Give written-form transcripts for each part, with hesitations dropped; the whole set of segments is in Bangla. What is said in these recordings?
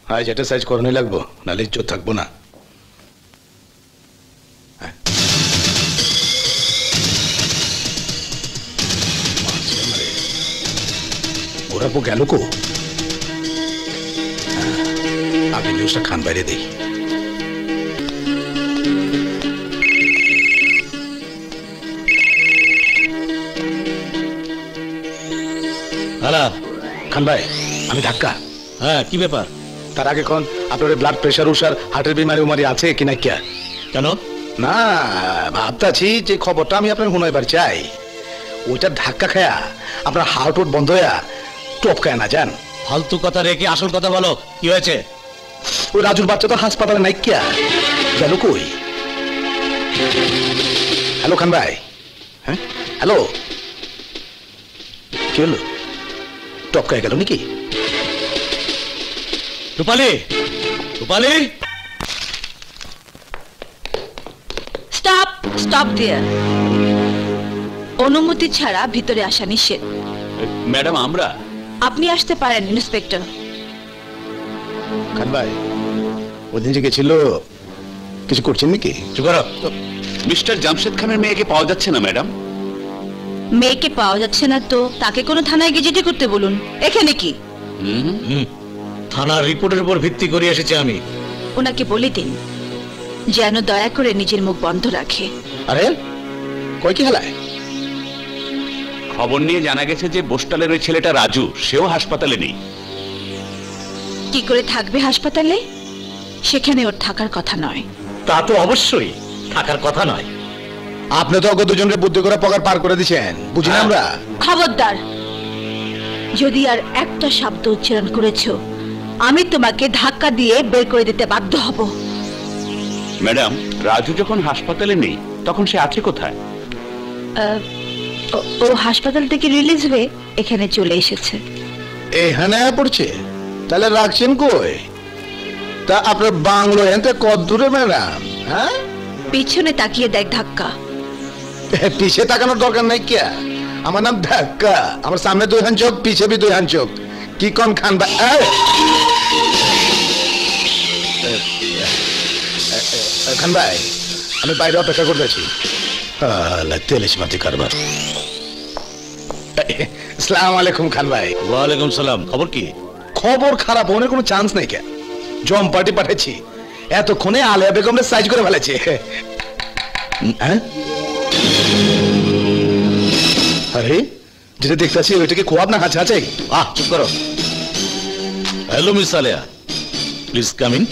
হ্যাঁ, যেটা সাইজ করানোই লাগবো, নাহলে ইজ্জত থাকবো না। ওরা পো গেল কো? আগে নিউজটা খান বাইরে দেই। হ্যালো খান ভাই, আমি ঢাকা। হ্যাঁ, কি ব্যাপার? তার আগে কোন আপনার ব্লাড প্রেশার, উষার, হার্টের বিমারি উমারি আছে কিনা? কিয়া কেন? না, ভাবতাছি যে খবরটা আমি আপনার শুনাইবার চাই। ওইটা ধাক্কা খায়া আপনার হার্ট ওট বন্ধ হইয়া টপকায় না যান। ফালতু কথা রেখে আসল কথা বলো, কি হয়েছে? ওই রাজুর বাচ্চা তো হাসপাতালে নাই, কিয়া গেল কই? হ্যালো খান ভাই। হ্যাঁ, হ্যালো, কি হলো? টপকায় গেল নাকি? রূপালী, রূপালী, স্টপ স্টপ দেয়ার। অনুমতি ছাড়া ভিতরে আসা নিষেধ। ম্যাডাম আমরা। আপনি আসতে পারেন ইন্সপেক্টর। খান ভাই, ওদিন যে গেছিল কিছু করছেন নাকি? চুপ করো। মিস্টার জামশেদ খানের মেয়েকে পাওয়া যাচ্ছে না ম্যাডাম। মেয়েকে পাওয়া যাচ্ছে না তো তাকে কোনো থানায় গেজেটে করতে বলুন। এখানে কি? থানার রিপোর্টের উপর ভিত্তি করে এসেছি আমি। ওনাকে বলে দিন যেন দয়া করে নিজের মুখ বন্ধ রাখে। আরে কই কি হেলায়? খবর নিয়ে জানা গেছে যে বোস্টালের ওই ছেলেটা রাজু, সেও হাসপাতালে নেই। কি করে থাকবে হাসপাতালে? সেখানে ওর থাকার কথা নয়। তা তো অবশ্যই থাকার কথা নয়। আপনি তো ওকে দুজনকে বুদ্ধি করে পকার পার করে দিচ্ছেন, বুঝি না আমরা? খবরদার, যদি আর একটা শব্দ উচ্চারণ করেছো আমি তোমাকে ধাক্কা দিয়ে বের করে দিতে বাধ্য হব। ম্যাডাম, রাজু যখন হাসপাতালে নেই তখন সে আছে কোথায়? ও হাসপাতাল থেকে রিলিজ হয়ে এখানে চলে এসেছে। এখানে পড়ছে? তাহলে রাখছেন কই? তা আপনার বাংলো এনতে কত দূরে ম্যাডাম? হ্যাঁ, পিছনে তাকিয়ে দেখ ধাক্কা। পিছে তাকানোর দরকার নাই কিয়া? আমার নাম ধাক্কা। আমার সামনে 2 হান চোখ, পিছে भी 2 হান চোখ। কি কোন খান ভাই? খান ভাই, আমি বাইরে অপেক্ষা করতেছি। তেলিশ মাটি কারবার। আসসালামু আলাইকুম খান ভাই। ওয়ালাইকুম সালাম। খবর কি? খবর খারাপ হওয়ার কোনো চান্স নাই কে? জম পার্টি পাঠাচ্ছি, এতক্ষণে আলিয়া বেগমের সাইজ করে ফেলেছে। হ্যাঁ, আরে যেটা দেখতেছি ওইটাকে খোয়াব না হাঁচা আছে? চুপ করো। Hello miss Alia, please come in.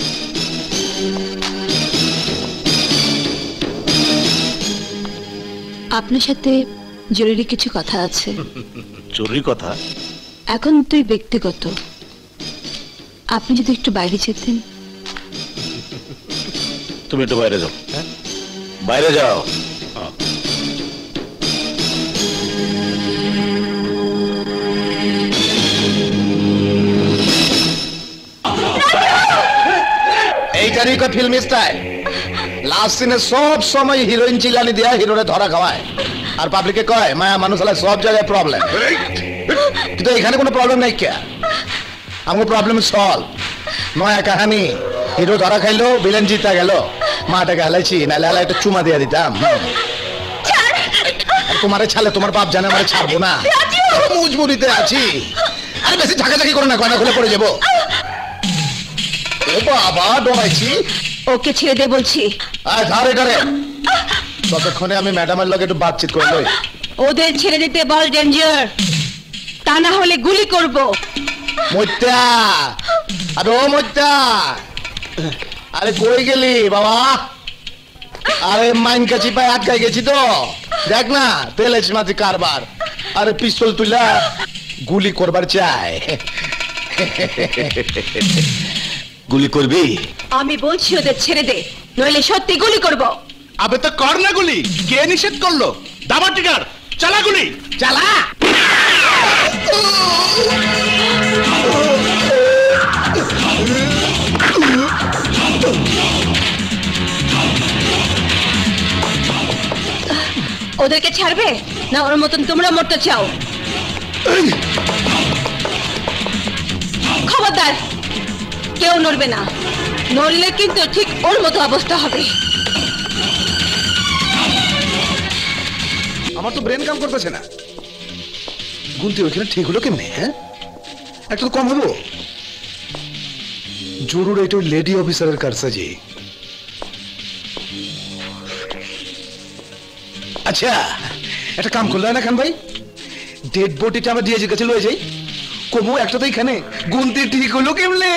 আপনার সাথে জরুরি কিছু কথা আছে। জরুরি কথা? এখন তুই ব্যক্তিগত, আপনি যদি একটু বাইরে যেতেন। তুমি একটু বাইরে যাও। বাইরে যাও। এইটারই কো ফিল্ম স্টাইল। লাস্ট সিনে সব সময় হিরোইন চিল্লানি দিয়া হিরোরে ধরা খাওয়ায়, আর পাবলিকে কয় মায়া মানুষ হলে সব জায়গায় প্রবলেম। কিন্তু এখানে কোনো প্রবলেম নাই কে? আমার প্রবলেম সলভ। নয়া কাহানি, হিরো ধরা খাইলো, ভিলেন জিতা গেল, মাটাকে হালাইছি, নাহলে হালাই একটা চুমা দিয়ে দিতাম। তোমারে ছালে তোমার বাপ জানে আমারে ছাড়বো না, মজবুরিতে আছি। আরে বেশি ঝাঁকাঝাঁকি করো না, গয়না খুলে পড়ে যাবো। বাবা ডরাইছি। ওকে ছেড়ে দে বলছি। ধরে ধরে ততক্ষণে আমি ম্যাডামের লগে একটু বাতচিত করে লই। ওদের ছেড়ে দিতে বল, ডেঞ্জার, তা না হলে গুলি করব। মত্যা, আরে ও মত্যা, আরে কই গেলি বাবা? আরে মাইন কাছি পায় আটকাই গেছি তো, দেখ না তেলেছ মাঝে কারবার। আরে পিস্তল তুইলা গুলি করবার চাই। গুলি করবি? আমি বলছি ওদের ছেড়ে দে, নইলে সত্যি গুলি করব। আবে তো কর না গুলি, কে নিষেধ করলো? দাবার টিকার, চালা গুলি, চালা। ওদেরকে ছাড়বে না ওর মতন তোমরা মরতে চাও? খবরদার, কেউ নড়বে না, নড়লে কিন্তু ঠিক ওর মতো অবস্থা হবে। আমার তো ব্রেন কাম করতেছে না। গুনতি ওইখানে ঠিক হলো কেমনে? হ্যাঁ, একটা তো কম হলো। জরুর এটা লেডি অফিসারের কারসাজি। আচ্ছা, একটা কাম করলে না খান ভাই, ডেড বডিটা আমরা ডিআইজির কাছে লয়ে যাই। কমু একটা তো এখানে গুনতি ঠিক হলো কেমনে?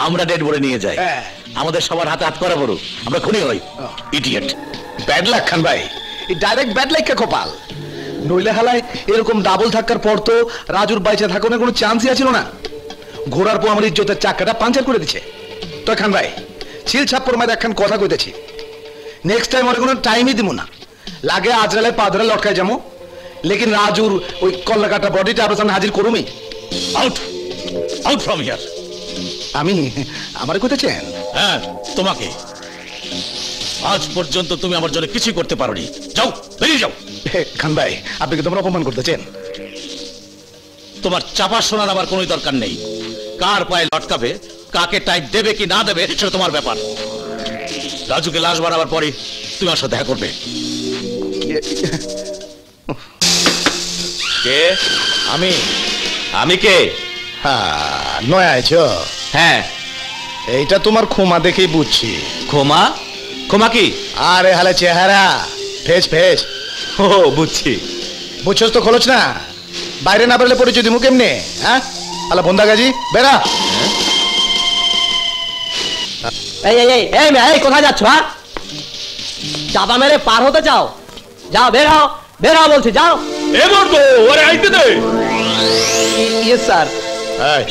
আমরা ডেড বডি নিয়ে যাই, হ্যাঁ। আমাদের সবার হাতে হাত করা বড়, আমরা খুনি হই। ইডিয়েট। ব্যাড লাক খান ভাই, এই ডাইরেক্ট ব্যাড লাক কা কপাল। নইলে হালায় এরকম ডাবল ধাক্কার পর তো রাজুর বাইচা থাকার কোনো চান্সই আছিল না। ঘোড়ার পর আমার ইজ্জতের চাকাটা পাঞ্চার করে দিছে। তো খান ভাই, ছিল ছাপ্পর মায়ের একখান কথা কইতেছি, নেক্সট টাইম আর কোনো টাইমই দিব না। লাগে আজরালে পা ধরে লটকায় যাবো, লেকিন রাজুর ওই কল্লা কাটা বডিটা আপনার সামনে হাজির করুমি। Out, out from here. আমি আমার কইতেছেন? হ্যাঁ, তোমাকে। আজ পর্যন্ত তুমি আমার জন্য কিছু করতে পারোনি। যাও, বেরিয়ে যাও। খান ভাই, আপনি কি তোমরা অপমান করতেছেন? তোমার চাপা শোনার আমার কোনো দরকার নেই। কার পায়ে লটকাবে, কাকে টাইট দেবে কি না দেবে, সেটা তোমার ব্যাপার। রাজুকে লাশ বানাবার পরে তুমি আমার সাথে দেখা করবে। কে? আমি আমি কে? হ্যাঁ, নয় আইছো? হ্যাঁ। এইটা তোমার ক্ষমা দেখেই বুঝছি। ক্ষমা? ক্ষমা কি? আরে হালে চেহারা, ফেস ফেস। ও, বুঝছি। বুঝছস তো খোলছ না, বাইরে না বেরলে পরিচয় দিমু কেমনে? হ্যাঁ, আলা বন্দা গাজি বেরা। এই এই এই এই মেয়ে, এই কোথায় যাচ্ছ? হ্যাঁ, চাপা মেরে পার হতে চাও? যাও, বের হও, বের হও বলছি, যাও। এবার তো ওরে আইতে দে। Yes sir. এই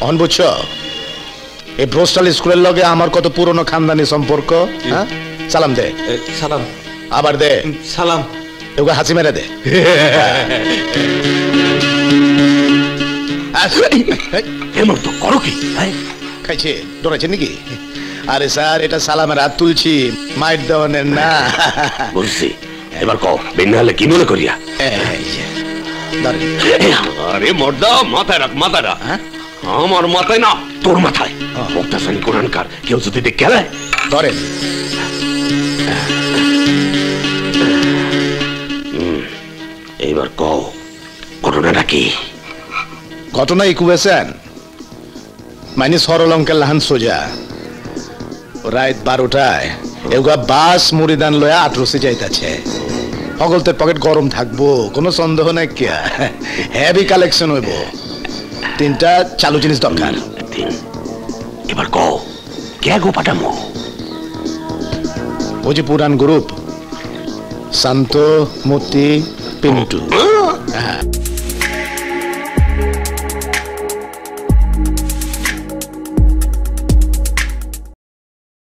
অন বুঝছ, এই ব্রোস্টাল স্কুলের লগে আমার কত পুরনো খানদানি সম্পর্ক। হ্যাঁ, সালাম দে। সালাম। আবার দে। সালাম। এগুলো হাসি মেরে দে। এমন তো করো কি? খাইছে ডরাইছে নাকি? আরে স্যার, এটা সালামের হাত তুলছি, মাইট দেওয়ানের না। বুঝছি। এবার কও, বেনালে কি মনে করিয়া? এই যে, ধরেন। আরে মর্দা, মাথায় রাখ, মাথায় রাখ। হ্যাঁ? আমার মাথায় না, তোর মাথায়। মুক্তাসানি কোরআনকার কেউ যদি দেখে দেয়। ধরেন। এইবার কও, ঘটনাটা কি? ঘটনা ইকুয়েশন মানে সরল অঙ্কের লাহান সোজা। রাত 12টায় এগুলা বাস মুড়িদান লয়া আটরসি যাইতাছে। অগলতের পকেট গরম থাকবো, কোনো সন্দেহ নাই। কিয়া হেভি কালেকশন হইব। 3টা চালু জিনিস দরকার। এবার কও, কে গো পাঠামো? ওই যে পুরান গ্রুপ, শান্ত, মতি, পিন্টু। হ্যাঁ।